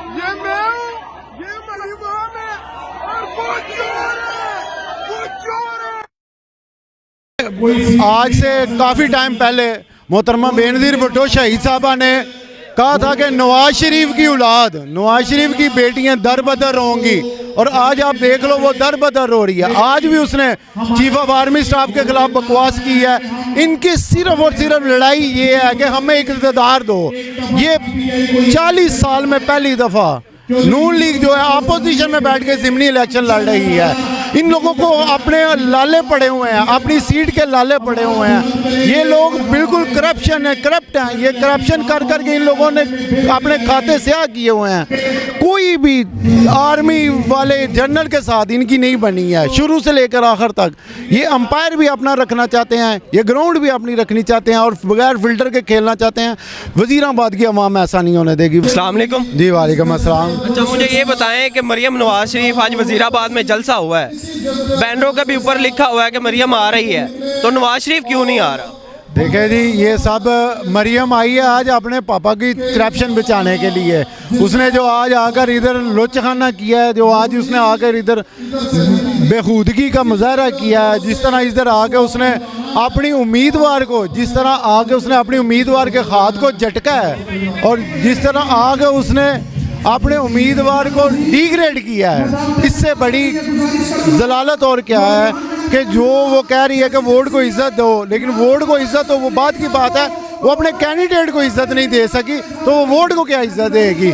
ये मैं हूँ, ये मेरी माँ है और वो चोर है, वो चोर है। आज से काफ़ी टाइम पहले मोहतरमा बेनज़ीर भुट्टो शहीद साहबा ने कहा था कि नवाज शरीफ की औलाद, नवाज शरीफ की बेटियां दर बदर होंगी, और आज आप देख लो वो दर बदर हो रही है। आज भी उसने चीफ ऑफ आर्मी स्टाफ के खिलाफ बकवास की है। इनकी सिर्फ और सिर्फ लड़ाई ये है कि हमें इक़्तिदार दो। ये 40 साल में पहली दफ़ा नून लीग जो है अपोजिशन में बैठ के ज़िमनी इलेक्शन लड़ रही है। इन लोगों को अपने लाले पड़े हुए हैं, अपनी सीट के लाले पड़े हुए हैं। ये लोग बिल्कुल करप्शन है, करप्ट हैं। ये करप्शन कर करके इन लोगों ने अपने खाते स्याह किए हुए हैं। कोई भी आर्मी वाले जनरल के साथ इनकी नहीं बनी है शुरू से लेकर आखिर तक। ये अंपायर भी अपना रखना चाहते हैं, ये ग्राउंड भी अपनी रखनी चाहते हैं और बगैर फिल्टर के खेलना चाहते हैं। वज़ीराबाद की अवाम ऐसा नहीं होने देगी। अस्सलाम वालेकुम। जी वालेकुम अस्सलाम। अच्छा, मुझे ये बताएं कि मरियम नवाज शरीफ आज वज़ीराबाद में जलसा हुआ है, बैनरों के भी ऊपर लिखा हुआ है कि मरियम आ रही है, तो नवाज शरीफ क्यों नहीं आ रहा? देखे जी, ये सब मरियम आई है आज अपने पापा की करप्शन बचाने के लिए। उसने जो आज आकर इधर लुचखाना किया है, जो आज उसने आकर इधर बेखुदगी का मुजाहरा किया है, जिस तरह इधर आके उसने अपनी उम्मीदवार को, जिस तरह आके उसने अपनी उम्मीदवार के हाथ को झटका है, और जिस तरह आके उसने अपने उम्मीदवार को डिग्रेड किया है, इससे बड़ी जलालत और क्या है कि जो वो कह रही है कि वोट को इज्जत दो, लेकिन वोट को इज्जत तो वो बात की बात है, वो अपने कैंडिडेट को इज्जत नहीं दे सकी तो वो वोट को क्या इज्जत देगी।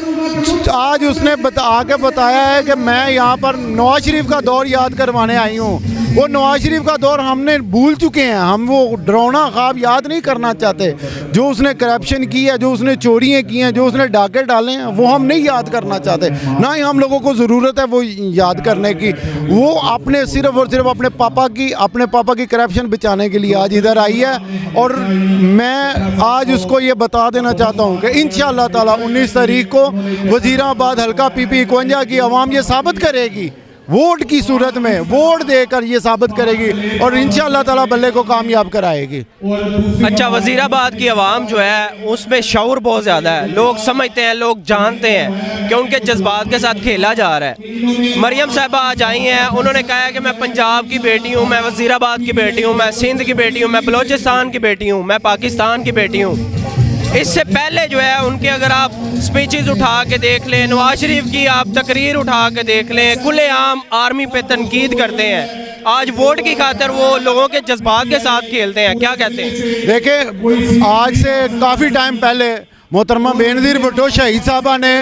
आज उसने आके बताया है कि मैं यहाँ पर नवाज शरीफ का दौर याद करवाने आई हूँ। वो नवाज शरीफ का दौर हमने भूल चुके हैं, हम वो डरावना ख्वाब याद नहीं करना चाहते। जो उसने करप्शन की है, जो उसने चोरियाँ की हैं, जो उसने डाके डाले हैं, वो हम नहीं याद करना चाहते। ना ही हम लोगों को ज़रूरत है वो याद करने की। वो अपने सिर्फ और सिर्फ अपने पापा की करप्शन बचाने के लिए आज इधर आई है। और मैं आज उसको ये बता देना चाहता हूँ कि इंशाअल्लाह ताला 19 तारीख को वज़ीराबाद हल्का PP 51 की आवाम ये साबित करेगी, वोट की सूरत में वोट देकर ये साबित करेगी और इंशाअल्लाह ताला बल्ले को कामयाब कराएगी। अच्छा, वज़ीराबाद की आवाम जो है उसमें शऊर बहुत ज़्यादा है। लोग समझते हैं, लोग जानते हैं कि उनके जज्बात के साथ खेला जा रहा है। मरियम साहबा आज आई हैं, उन्होंने कहा है कि मैं पंजाब की बेटी हूँ, मैं वज़ीराबाद की बेटी हूँ, मैं सिंध की बेटी हूँ, मैं बलोचिस्तान की बेटी हूँ, मैं पाकिस्तान की बेटी हूँ। इससे पहले जो है उनके अगर आप स्पीचेस उठा के देख लें, नवाज शरीफ की आप तकरीर उठा के देख लें, खुलेआम आर्मी पे तनकीद करते हैं। आज वोट की खातिर वो लोगों के जज्बात के साथ खेलते हैं। क्या कहते हैं? देखें, आज से काफ़ी टाइम पहले मोहतरमा बेनज़ीर भुट्टो शहीद साहबा ने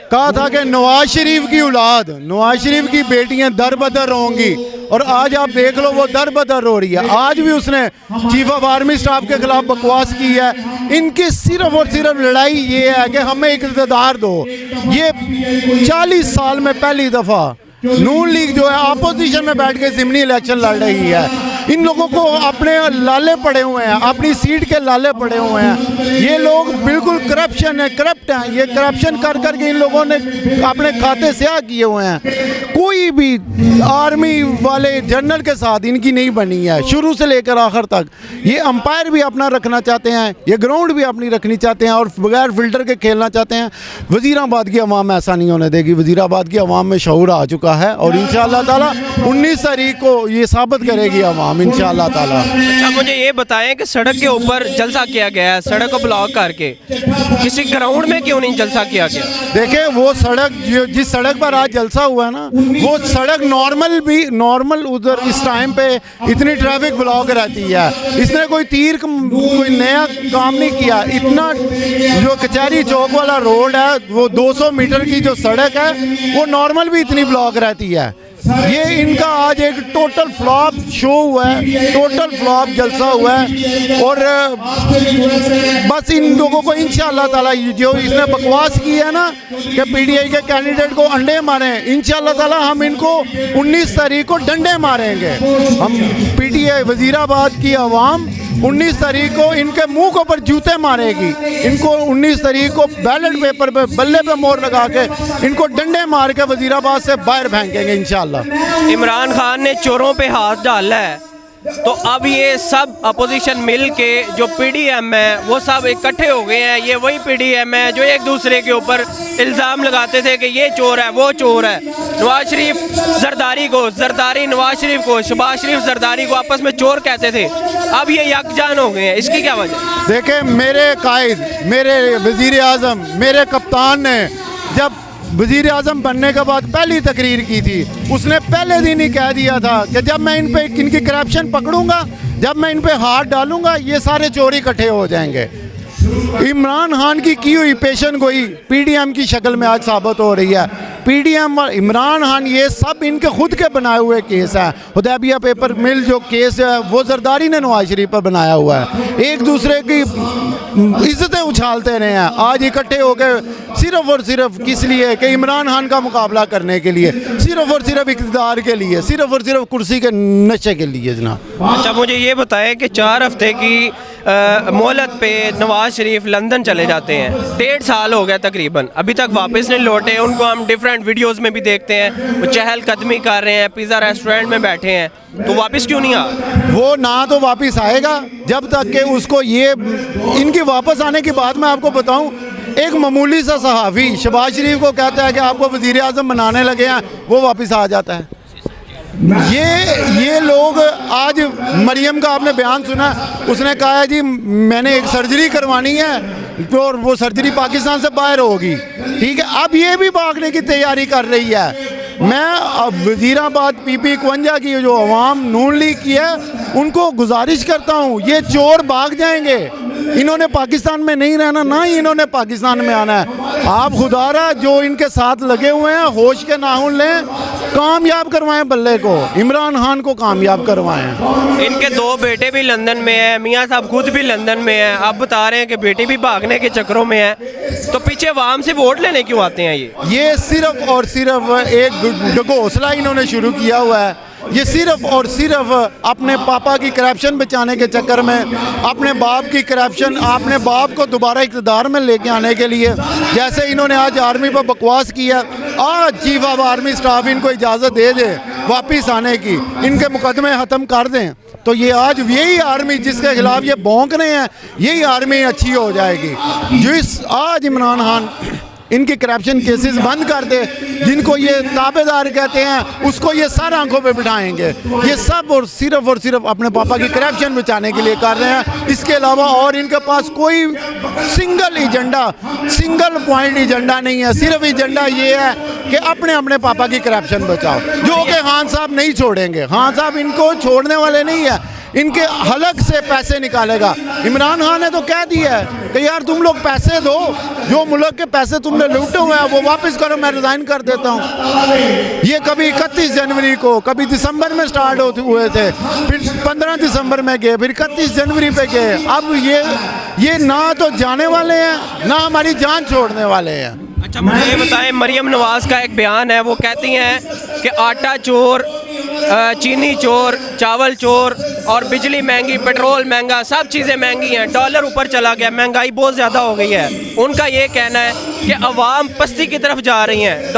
कहा था कि नवाज शरीफ की औलाद, नवाज शरीफ की बेटियां दर बदर होंगी, और आज आप देख लो वो दर बदर हो रही है। आज भी उसने चीफ ऑफ आर्मी स्टाफ के खिलाफ बकवास की है। इनकी सिर्फ और सिर्फ लड़ाई ये है कि हमें इक़्तिदार दो। ये 40 साल में पहली दफ़ा नून लीग जो है अपोजिशन में बैठ के ज़िमनी इलेक्शन लड़ रही है। इन लोगों को अपने लाले पड़े हुए हैं, अपनी सीट के लाले पड़े हुए हैं। ये लोग बिल्कुल करप्शन है, करप्ट हैं। ये करप्शन कर करके इन लोगों ने अपने खाते स्याह किए हुए हैं। कोई भी आर्मी वाले जनरल के साथ इनकी नहीं बनी है शुरू से लेकर आखिर तक। ये अंपायर भी अपना रखना चाहते हैं, ये ग्राउंड भी अपनी रखनी चाहते हैं और बगैर फिल्टर के खेलना चाहते हैं। वज़ीराबाद की अवाम ऐसा नहीं होने देगी। वज़ीराबाद की अवाम में शऊर आ चुका है और इंशाअल्लाह ताला 19 तारीख को ये साबित करेगी अवाम इंशाअल्लाह ताला। अच्छा, मुझे ये बताएं कि सड़क के ऊपर जलसा किया गया है, सड़क को ब्लॉक करके, किसी ग्राउंड में क्यों नहीं जलसा किया गया? देखिए, वो सड़क जिस सड़क पर आज जलसा हुआ है ना, वो सड़क नॉर्मल उधर इस टाइम पे इतनी ट्रैफिक ब्लॉक रहती है। इसने कोई नया काम नहीं किया। इतना जो कचहरी चौक वाला रोड है, वो 200 मीटर की जो सड़क है, वो नॉर्मल भी इतनी ब्लॉक रहती है। ये इनका आज एक टोटल फ्लॉप शो हुआ है, टोटल फ्लॉप जलसा हुआ है। और बस इन लोगों को इंशाअल्लाह ताला जो इसने बकवास की है ना कि PTI के कैंडिडेट को अंडे मारे, इंशाअल्लाह ताला हम इनको 19 तारीख को डंडे मारेंगे। हम PTI वज़ीराबाद की आवाम 19 तारीख को इनके मुंह के ऊपर जूते मारेगी। इनको 19 तारीख को बैलेट पेपर पे बल्ले पे मोहर लगा के इनको डंडे मार के वज़ीराबाद से बाहर फेंकेंगे इंशाअल्लाह। इमरान खान ने चोरों पे हाथ डाला है, तो अब ये सब अपोजिशन मिल के जो पीडीएम है वो सब इकट्ठे हो गए हैं। ये वही पीडीएम है जो एक दूसरे के ऊपर इल्ज़ाम लगाते थे कि ये चोर है वो चोर है। नवाज शरीफ जरदारी को, जरदारी नवाज शरीफ को, शहबाज शरीफ जरदारी को आपस में चोर कहते थे। अब ये यकजान हो गए हैं, इसकी क्या वजह? देखें, मेरे कायद, मेरे वज़ीर आज़म, मेरे कप्तान ने जब वज़ीर आज़म बनने के बाद पहली तकरीर की थी, उसने पहले दिन ही कह दिया था कि जब मैं इन पे इनकी करप्शन पकड़ूंगा, जब मैं इन पे हाथ डालूंगा, ये सारे चोर इकट्ठे हो जाएंगे। इमरान खान की हुई पेशन गोई पीडीएम की शक्ल में आज साबित हो रही है। पीडीएम और इमरान खान, ये सब इनके खुद के बनाए हुए केस हैं। हुदैबिया पेपर मिल जो केस है वो जरदारी ने नवाज शरीफ पर बनाया हुआ है। एक दूसरे की इज्जतें उछालते रहे हैं। आज इकट्ठे होकर सिर्फ और सिर्फ किस लिए कि इमरान खान का मुकाबला करने के लिए, सिर्फ और सिर्फ इक़्तिदार के लिए, सिर्फ और सिर्फ कुर्सी के नशे के लिए। जनाब, अच्छा, मुझे ये बताएं कि 4 हफ्ते की मोहलत पे नवाज शरीफ लंदन चले जाते हैं। 1.5 साल हो गया तकरीबन, अभी तक वापस नहीं लौटे। उनको हम डिफरेंट वीडियोस में भी देखते हैं, वो चहलकदमी कर रहे हैं, पिज़्ज़ा रेस्टोरेंट में बैठे हैं। तो वापस क्यों नहीं आ? वो ना तो वापस आएगा जब तक कि उसको ये इनकी वापस आने की बात मैं आपको बताऊं। एक मामूली सा सहाफ़ी शहबाज शरीफ को कहता है कि आपको वज़ीर आज़म बनाने लगे हैं, वो वापस आ जाता है। ये लोग, आज मरियम का आपने बयान सुना, उसने कहा है जी मैंने एक सर्जरी करवानी है और वो सर्जरी पाकिस्तान से बाहर होगी। ठीक है, अब ये भी भागने की तैयारी कर रही है। मैं अब वज़ीराबाद PP 51 की जो अवाम नून लीग की है उनको गुजारिश करता हूँ, ये चोर भाग जाएंगे। इन्होंने पाकिस्तान में नहीं रहना, ना ही इन्होंने पाकिस्तान में आना है। आप खुदारा जो इनके साथ लगे हुए हैं, होश के नाखून लें, कामयाब करवाएं बल्ले को, इमरान खान को कामयाब करवाएं। इनके 2 बेटे भी लंदन में हैं, मियाँ साहब खुद भी लंदन में हैं। आप बता रहे हैं कि बेटे भी भागने के चक्करों में है, तो पीछे अवाम से वोट लेने क्यों आते हैं? ये सिर्फ और सिर्फ एक ढकोसला इन्होंने शुरू किया हुआ है। ये सिर्फ और सिर्फ अपने पापा की करप्शन बचाने के चक्कर में, अपने बाप की करप्शन, अपने बाप को दोबारा इक़्तिदार में लेके आने के लिए, जैसे इन्होंने आज आर्मी पर बकवास किया, आज चीफ ऑफ आर्मी स्टाफ इनको इजाज़त दे दे वापस आने की, इनके मुकदमे ख़त्म कर दें, तो ये आज यही आर्मी जिसके खिलाफ ये भौंक रहे हैं, यही आर्मी अच्छी हो जाएगी। जिस आज इमरान खान इनकी करप्शन केसेस बंद कर दे, जिनको ये ताबेदार कहते हैं उसको ये सर आंखों पे बिठाएंगे। ये सब और सिर्फ अपने पापा की करप्शन बचाने के लिए कर रहे हैं। इसके अलावा और इनके पास कोई सिंगल पॉइंट एजेंडा नहीं है। सिर्फ एजेंडा ये है कि अपने पापा की करप्शन बचाओ, जो कि खान साहब नहीं छोड़ेंगे। खान साहब इनको छोड़ने वाले नहीं है, इनके हलक से पैसे निकालेगा। इमरान खान ने तो कह दिया है कि यार तुम लोग पैसे दो, जो मुल्क के पैसे तुमने लूटे हुए हैं वो वापस करो, मैं रिज़ाइन कर देता हूँ। ये कभी 31 जनवरी को, कभी दिसंबर में स्टार्ट हुए थे, फिर 15 दिसंबर में गए, फिर 31 जनवरी पे गए। अब ये ना तो जाने वाले हैं, ना हमारी जान छोड़ने वाले हैं। अच्छा, मुझे ये बताएं, मरियम नवाज़ का एक बयान है, वो कहती हैं कि आटा चोर, चीनी चोर, चावल चोर और बिजली महंगी, पेट्रोल महंगा, सब चीज़ें महंगी हैं, डॉलर ऊपर चला गया, महंगाई बहुत ज़्यादा हो गई है। उनका ये कहना है कि अवाम पस्ती की तरफ जा रही हैं।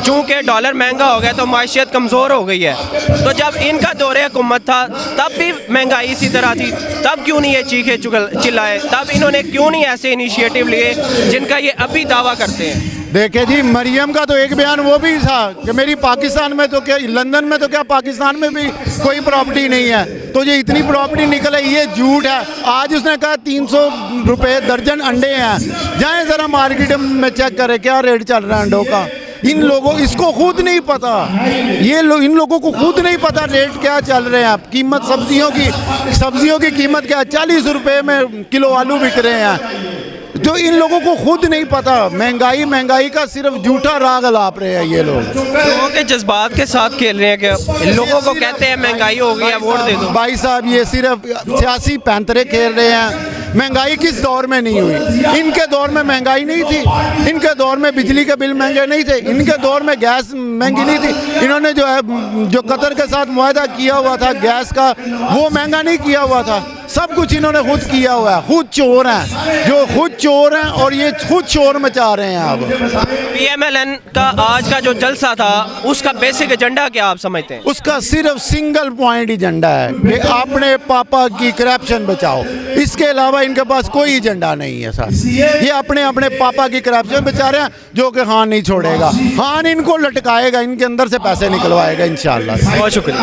चूँकि डॉलर महंगा हो गया तो माशियत कमज़ोर हो गई है। तो जब इनका दौरे हुकूमत था तब भी महंगाई इसी तरह थी, तब क्यों नहीं ये चीखे चिल्लाए? तब इन्होंने क्यों नहीं ऐसे इनिशिएटिव लिए जिनका ये अभी दावा करते हैं? देखिए जी, मरियम का तो एक बयान वो भी था कि मेरी पाकिस्तान में तो क्या, लंदन में तो क्या, पाकिस्तान में भी कोई प्रॉपर्टी नहीं है, तो ये इतनी प्रॉपर्टी निकले, ये झूठ है। आज उसने कहा 300 रुपये दर्जन अंडे हैं। जाएं ज़रा मार्केट में चेक करें क्या रेट चल रहा है अंडों का। इन लोगों, इसको खुद नहीं पता, इन लोगों को खुद नहीं पता रेट क्या चल रहे हैं। कीमत सब्जियों की कीमत क्या, 40 रुपये में किलो आलू बिक रहे हैं। तो इन लोगों को खुद नहीं पता। महंगाई का सिर्फ झूठा राग अलाप रहे हैं ये लोग। लोगों के जज्बात के साथ खेल रहे हैं कि लोगों को कहते हैं महंगाई हो गई है, वोट दे दो। भाई साहब, ये सिर्फ सियासी पैंतरे खेल रहे हैं। महंगाई किस दौर में नहीं हुई? इनके दौर में महंगाई नहीं थी, इनके दौर में बिजली के बिल महंगे नहीं थे, इनके दौर में गैस महंगी नहीं थी। इन्होंने जो कतर के साथ मुआहदा किया हुआ था गैस का, वो महंगा नहीं किया हुआ था। सब कुछ इन्होंने खुद किया हुआ है, खुद चोर हैं, जो खुद चोर हैं और ये खुद शोर मचा रहे हैं। अब PMLN का आज का जो जलसा था उसका बेसिक एजेंडा क्या आप समझते हैं? उसका सिर्फ सिंगल पॉइंट एजेंडा है कि अपने पापा की करप्शन बचाओ, इसके अलावा इनके पास कोई एजेंडा नहीं है सर। ये अपने अपने पापा की करप्शन बचा रहे हैं, जो कि खान नहीं छोड़ेगा। खान इनको लटकाएगा, इनके अंदर से पैसे निकलवाएगा इंशाल्लाह। बहुत शुक्रिया।